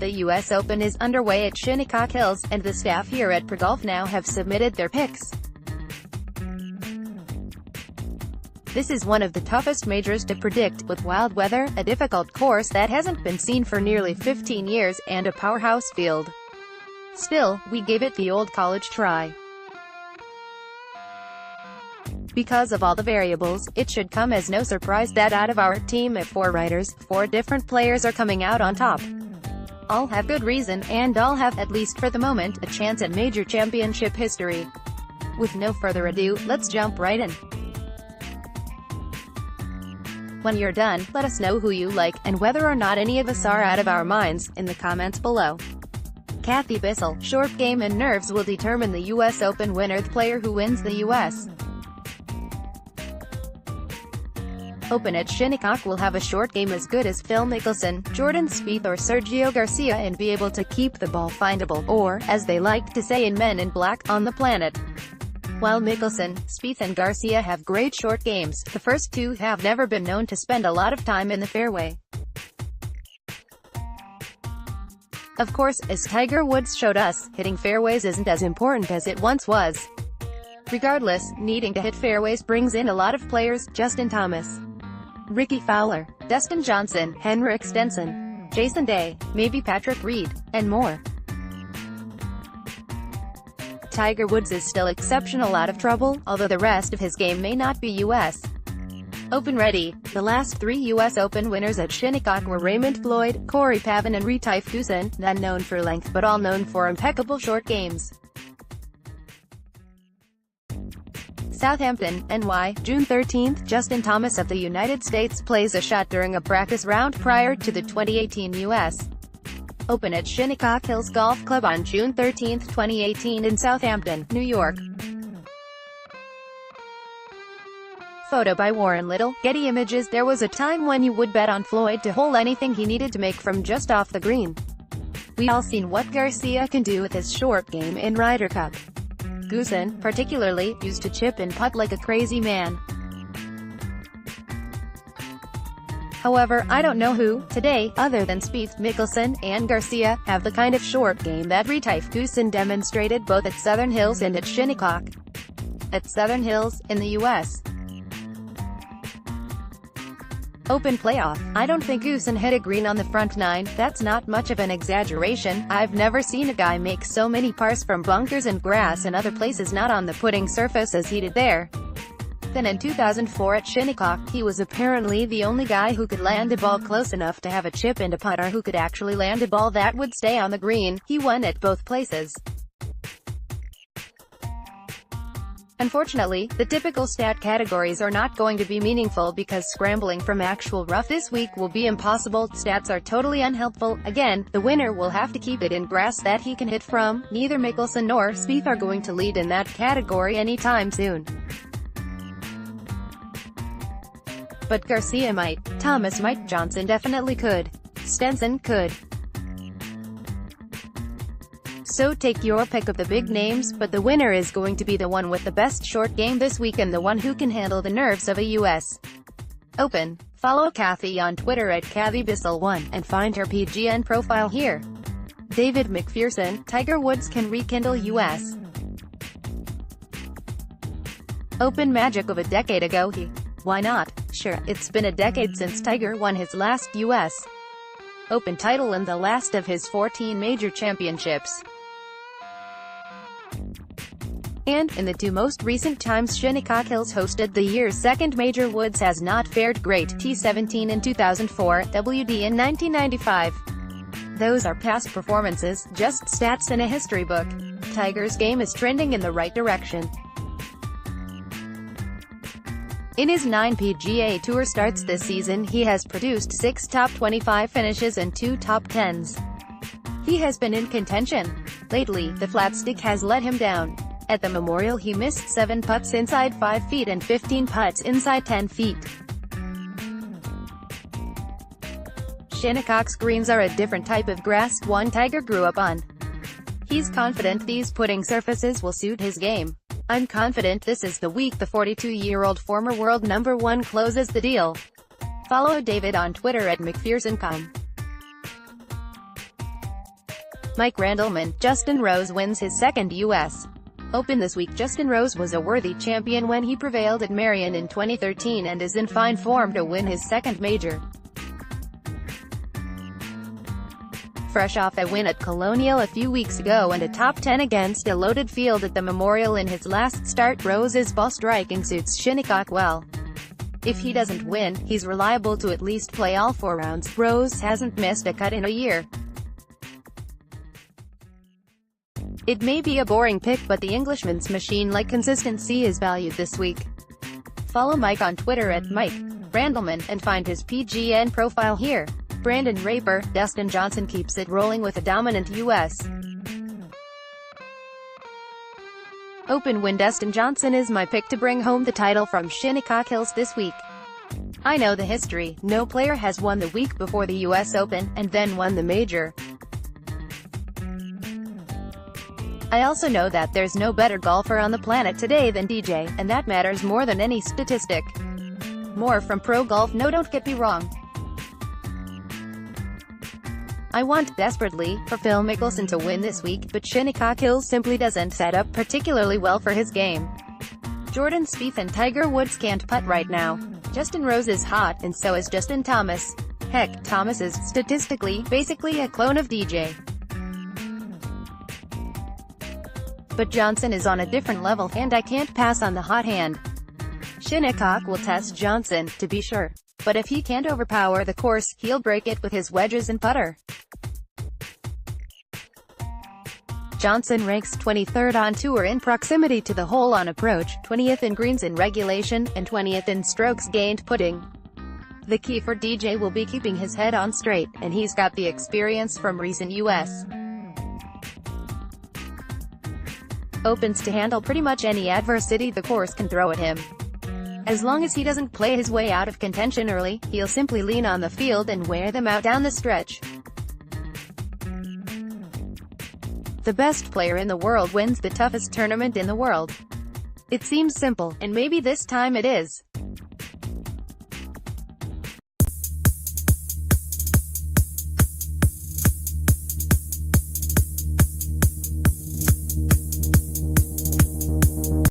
The US Open is underway at Shinnecock Hills, and the staff here at ProGolfNow have submitted their picks. This is one of the toughest majors to predict, with wild weather, a difficult course that hasn't been seen for nearly 15 years, and a powerhouse field. Still, we gave it the old college try. Because of all the variables, it should come as no surprise that out of our team of 4 riders, 4 different players are coming out on top. All have good reason, and all have, at least for the moment, a chance at major championship history. With no further ado, let's jump right in. When you're done, let us know who you like, and whether or not any of us are out of our minds, in the comments below. Kathy Bissell, short game and nerves will determine the US Open winner, the player who wins the US Open at Shinnecock will have a short game as good as Phil Mickelson, Jordan Spieth or Sergio Garcia, and be able to keep the ball findable, or, as they like to say in Men in Black, on the planet. While Mickelson, Spieth and Garcia have great short games, the first two have never been known to spend a lot of time in the fairway. Of course, as Tiger Woods showed us, hitting fairways isn't as important as it once was. Regardless, needing to hit fairways brings in a lot of players: Justin Thomas, Ricky Fowler, Dustin Johnson, Henrik Stenson, Jason Day, maybe Patrick Reed, and more. Tiger Woods is still exceptional out of trouble, although the rest of his game may not be US Open ready. The last 3 US Open winners at Shinnecock were Raymond Floyd, Corey Pavin and Retief Goosen, none known for length but all known for impeccable short games. Southampton, NY, June 13. Justin Thomas of the United States plays a shot during a practice round prior to the 2018 US Open at Shinnecock Hills Golf Club on June 13, 2018 in Southampton, New York. Photo by Warren Little, Getty Images. There was a time when you would bet on Floyd to hole anything he needed to make from just off the green. We've all seen what Garcia can do with his short game in Ryder Cup. Goosen, particularly, used to chip and putt like a crazy man. However, I don't know who, today, other than Spieth, Mickelson, and Garcia, have the kind of short game that Retief Goosen demonstrated both at Southern Hills and at Shinnecock. At Southern Hills, in the US Open playoff, I don't think Goosen hit a green on the front 9, that's not much of an exaggeration. I've never seen a guy make so many pars from bunkers and grass and other places not on the putting surface as he did there. Then in 2004 at Shinnecock, he was apparently the only guy who could land a ball close enough to have a chip and a putter who could actually land a ball that would stay on the green. He won at both places. Unfortunately, the typical stat categories are not going to be meaningful because scrambling from actual rough this week will be impossible. Stats are totally unhelpful. Again, the winner will have to keep it in grass that he can hit from. Neither Mickelson nor Spieth are going to lead in that category anytime soon. But Garcia might, Thomas might, Johnson definitely could, Stenson could. So take your pick of the big names, but the winner is going to be the one with the best short game this week and the one who can handle the nerves of a US Open. Follow Kathy on Twitter at KathyBissell1, and find her PGN profile here. David McPherson, Tiger Woods can rekindle US Open magic of a decade ago. Why not? Sure, it's been a decade since Tiger won his last US Open title and the last of his 14 major championships. And, in the 2 most recent times Shinnecock Hills hosted the year's second major, Woods has not fared great. T17 in 2004, WD in 1995. Those are past performances, just stats in a history book. Tiger's game is trending in the right direction. In his 9 PGA Tour starts this season, he has produced 6 top 25 finishes and 2 top 10s. He has been in contention. Lately, the flat stick has let him down. At the Memorial he missed 7 putts inside 5 feet and 15 putts inside 10 feet. Shinnecock's greens are a different type of grass, one Tiger grew up on. He's confident these putting surfaces will suit his game. I'm confident this is the week the 42-year-old former world number 1 closes the deal. Follow David on Twitter at McPherson.com. Mike Randleman. Justin Rose wins his second U.S. Open this week. Justin Rose was a worthy champion when he prevailed at Marion in 2013 and is in fine form to win his second major. Fresh off a win at Colonial a few weeks ago and a top 10 against a loaded field at the Memorial in his last start, Rose's ball striking suits Shinnecock well. If he doesn't win, he's reliable to at least play all 4 rounds. Rose hasn't missed a cut in a year. It may be a boring pick, but the Englishman's machine-like consistency is valued this week. Follow Mike on Twitter at Mike Randleman, and find his PGN profile here. Brandon Raper. Dustin Johnson keeps it rolling with a dominant U.S. Open win. Dustin Johnson is my pick to bring home the title from Shinnecock Hills this week. I know the history. No player has won the week before the U.S. Open, and then won the major. I also know that there's no better golfer on the planet today than DJ, and that matters more than any statistic. More from ProGolfNow. Don't get me wrong. I want desperately for Phil Mickelson to win this week, but Shinnecock Hills simply doesn't set up particularly well for his game. Jordan Spieth and Tiger Woods can't putt right now. Justin Rose is hot, and so is Justin Thomas. Heck, Thomas is, statistically, basically a clone of DJ. But Johnson is on a different level, and I can't pass on the hot hand. Shinnecock will test Johnson, to be sure. But if he can't overpower the course, he'll break it with his wedges and putter. Johnson ranks 23rd on tour in proximity to the hole on approach, 20th in greens in regulation, and 20th in strokes gained putting. The key for DJ will be keeping his head on straight, and he's got the experience from recent U.S. Opens to handle pretty much any adversity the course can throw at him. As long as he doesn't play his way out of contention early, he'll simply lean on the field and wear them out down the stretch. The best player in the world wins the toughest tournament in the world. It seems simple, and maybe this time it is.